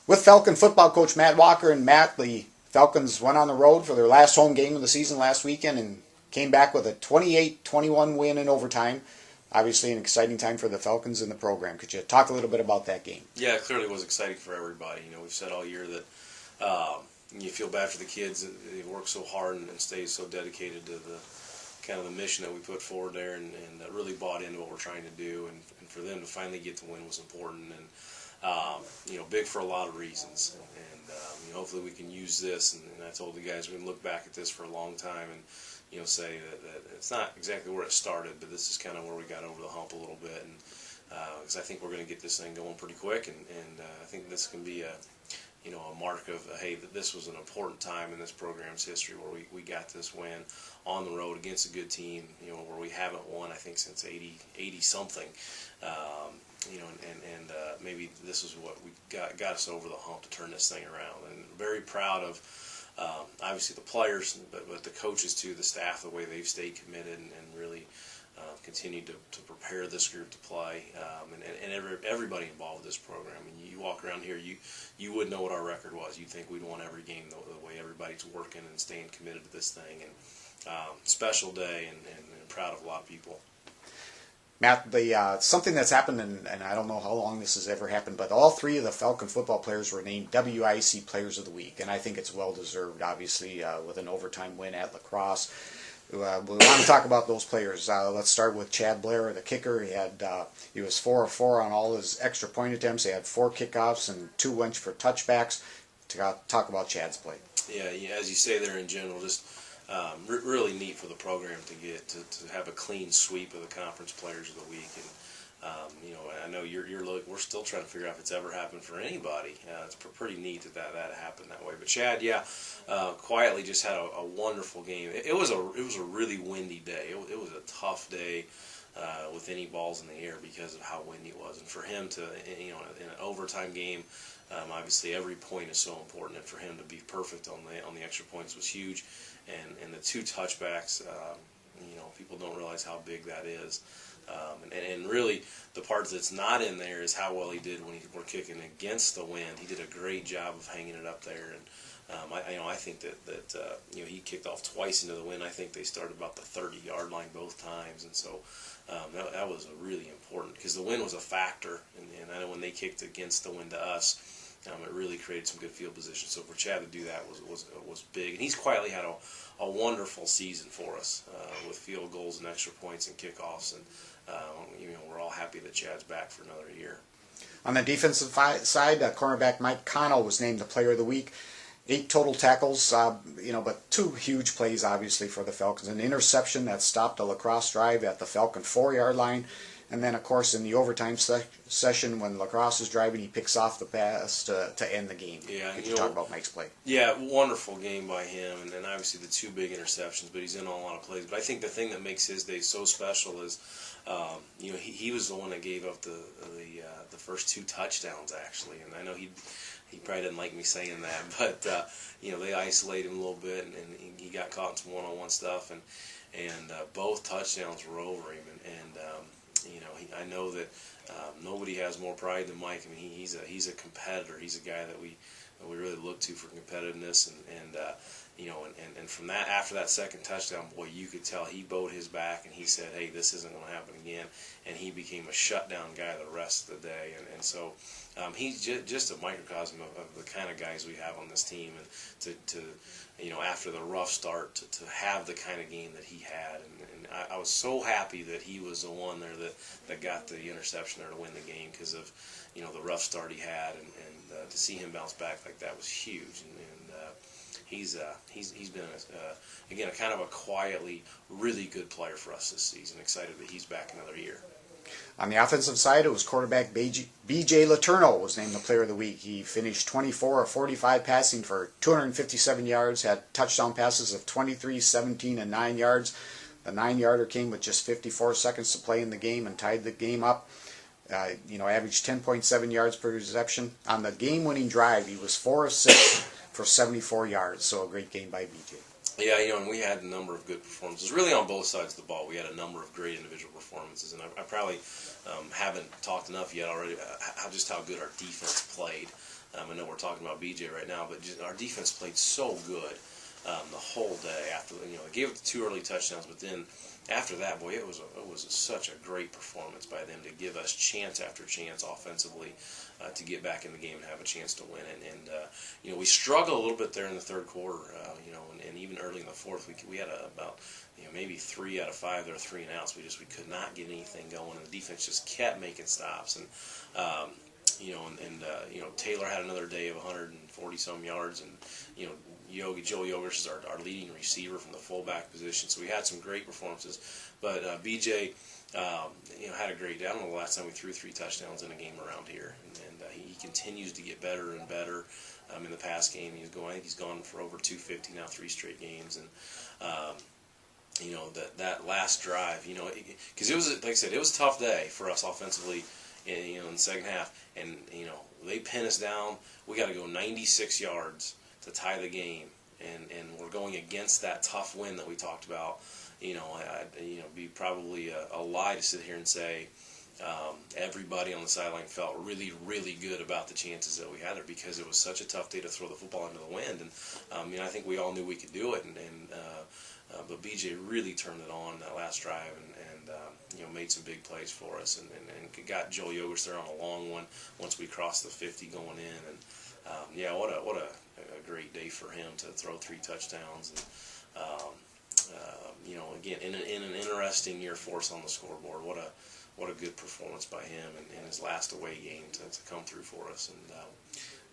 With Falcon football coach Matt Walker. And Matt, the Falcons went on the road for their last home game of the season last weekend and came back with a 28-21 win in overtime. Obviously an exciting time for the Falcons and the program. Could you talk a little bit about that game? Yeah, it clearly was exciting for everybody. We've said all year that you feel bad for the kids. They work so hard and stay so dedicated to the kind of the mission that we put forward there, and really bought into what we're trying to do. And for them to finally get the win was important, and big for a lot of reasons. And hopefully we can use this. And I told the guys we can look back at this for a long time and say that it's not exactly where it started, but this is kind of where we got over the hump a little bit. And because I think we're going to get this thing going pretty quick, and I think this can be a mark of, hey, that this was an important time in this program's history where we got this win on the road against a good team, where we haven't won, I think, since 80 something. Maybe this is what we got us over the hump to turn this thing around. And very proud of, obviously, the players, but the coaches too, the staff, the way they've stayed committed and really continued to prepare this group to play, and everybody involved with this program. And you walk around here, you wouldn't know what our record was. You'd think we'd won every game the way everybody's working and staying committed to this thing. And special day, and proud of a lot of people. Matt, something that's happened, and I don't know how long this has ever happened, but all three of the Falcon football players were named WIAC Players of the Week, and I think it's well-deserved, obviously, with an overtime win at La Crosse. We want to talk about those players. Let's start with Chad Blair, the kicker. He was 4 of 4 on all his extra point attempts. He had 4 kickoffs and 2 went for touchbacks. Talk about Chad's play. Yeah, as you say there in general, just really neat for the program to have a clean sweep of the conference players of the week. And I know we're still trying to figure out if it's ever happened for anybody. It's pretty neat that happened that way. But Chad, quietly just had a wonderful game. It was a really windy day. It was a tough day with any balls in the air because of how windy it was. And for him to in an overtime game, obviously every point is so important. And for him to be perfect on the extra points was huge. And the 2 touchbacks, people don't realize how big that is. And really, the part that's not in there is how well he did when we're kicking against the wind. He did a great job of hanging it up there. And I think that he kicked off twice into the wind. I think they started about the 30-yard line both times. And so that was really important because the wind was a factor. And I know when they kicked against the wind to us, it really created some good field position. So for Chad to do that was big. And he's quietly had a wonderful season for us with field goals and extra points and kickoffs. And we're all happy that Chad's back for another year. On the defensive side, cornerback Mike Cano was named the Player of the Week. 8 total tackles, but 2 huge plays, obviously, for the Falcons. An interception that stopped a La Crosse drive at the Falcon 4-yard line. And then, of course, in the overtime session, when La Crosse is driving, he picks off the pass to end the game. Yeah, Could you talk about Mike's play? Yeah, wonderful game by him, and obviously the 2 big interceptions, but he's in on a lot of plays. But I think the thing that makes his day so special is, he was the one that gave up the first 2 touchdowns, actually. And I know he probably didn't like me saying that, but they isolated him a little bit, and he got caught in some one-on-one stuff, and both touchdowns were over him, I know that nobody has more pride than Mike. I mean, he's a competitor. He's a guy that we really look to for competitiveness, and from that, after that second touchdown, boy, you could tell he bowed his back and he said, hey, this isn't going to happen again, and he became a shutdown guy the rest of the day, and so he's just a microcosm of the kind of guys we have on this team, and to after the rough start to have the kind of game that he had, and I was so happy that he was the one there that got the interception there to win the game because of the rough start he had, and to see him bounce back like that was huge, and he's been again a kind of a quietly really good player for us this season. Excited that he's back another year. On the offensive side, it was quarterback B.J. Letourneau was named the Player of the Week. He finished 24 of 45 passing for 257 yards, had touchdown passes of 23, 17, and 9 yards. The 9-yarder came with just 54 seconds to play in the game and tied the game up. Averaged 10.7 yards per reception. On the game-winning drive, he was 4 of 6 for 74 yards, so a great game by B.J. Yeah, and we had a number of good performances, really on both sides of the ball. We had a number of great individual performances, and I probably haven't talked enough yet already just how good our defense played. I know we're talking about BJ right now, but our defense played so good the whole day. After they gave up the 2 early touchdowns, but then after that, boy, it was such a great performance by them to give us chance after chance offensively to get back in the game and have a chance to win it. And we struggled a little bit there in the third quarter, and even early in the fourth, we had about maybe 3 out of 5 there, 3 and outs. We could not get anything going, and the defense just kept making stops. And Taylor had another day of 140 some yards, and Joel Yogers is our leading receiver from the fullback position. So we had some great performances, but BJ had a great day. I don't know the last time we threw 3 touchdowns in a game around here, and he continues to get better and better. In the past game, I think he's gone for over 250 now, 3 straight games, and that last drive, because it was, like I said, it was a tough day for us offensively, in the second half, and they pin us down. We got to go 96 yards to tie the game, and we're going against that tough win that we talked about. Be probably a lie to sit here and say everybody on the sideline felt really, really good about the chances that we had there, because it was such a tough day to throw the football into the wind. And I think we all knew we could do it, but BJ really turned it on that last drive, and made some big plays for us, and got Joel Yogers there on a long one once we crossed the 50 going in. And what a great day for him to throw 3 touchdowns. And again, in an interesting year for us on the scoreboard. What a good performance by him in his last away game to come through for us.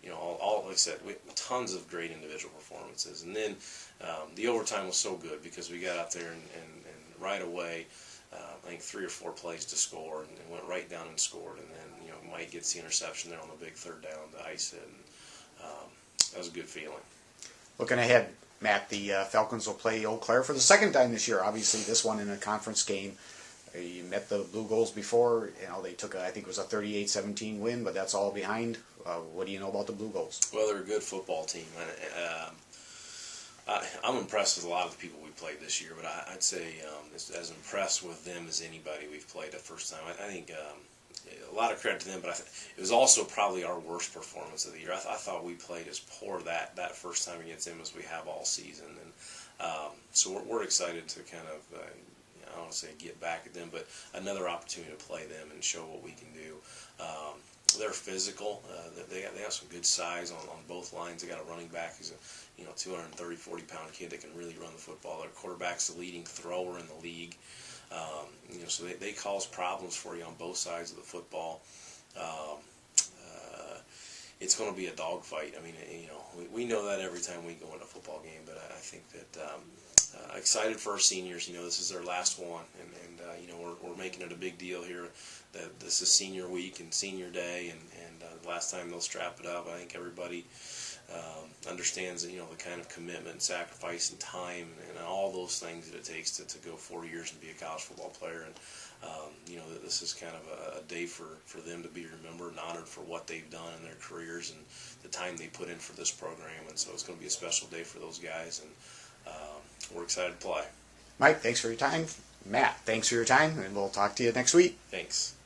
And all like I said, tons of great individual performances. And then the overtime was so good because we got out there and right away, I think 3 or 4 plays to score, and went right down and scored. And then Mike gets the interception there on the big 3rd down to ice it, and that was a good feeling. Looking ahead, Matt, the Falcons will play Eau Claire for the 2nd time this year. Obviously, this one in a conference game. You met the Blue Goals before. They took I think it was a 38-17 win, but that's all behind. What do you know about the Blue Goals? Well, they're a good football team. I'm impressed with a lot of the people we played this year, but I'd say as impressed with them as anybody we've played the first time. I think a lot of credit to them, but it was also probably our worst performance of the year. I thought we played as poor that first time against them as we have all season, and so we're excited to kind of I don't want to say get back at them, but another opportunity to play them and show what we can do. They're physical. They have some good size on both lines. They got a running back who's a 230, 40-pound kid that can really run the football. Their quarterback's the leading thrower in the league. So they cause problems for you on both sides of the football. It's going to be a dogfight. I mean, we know that every time we go into a football game, but I think that excited for our seniors. This is their last one, and we're making it a big deal here that this is senior week and senior day, and the last time they'll strap it up. I think everybody understands the kind of commitment and sacrifice and time and all those things that it takes to go 4 years and be a college football player. And that this is kind of a day for them to be remembered and honored for what they've done in their careers and the time they put in for this program. And so it's going to be a special day for those guys, and we're excited to play. Mike, thanks for your time. Matt, thanks for your time, and we'll talk to you next week. Thanks.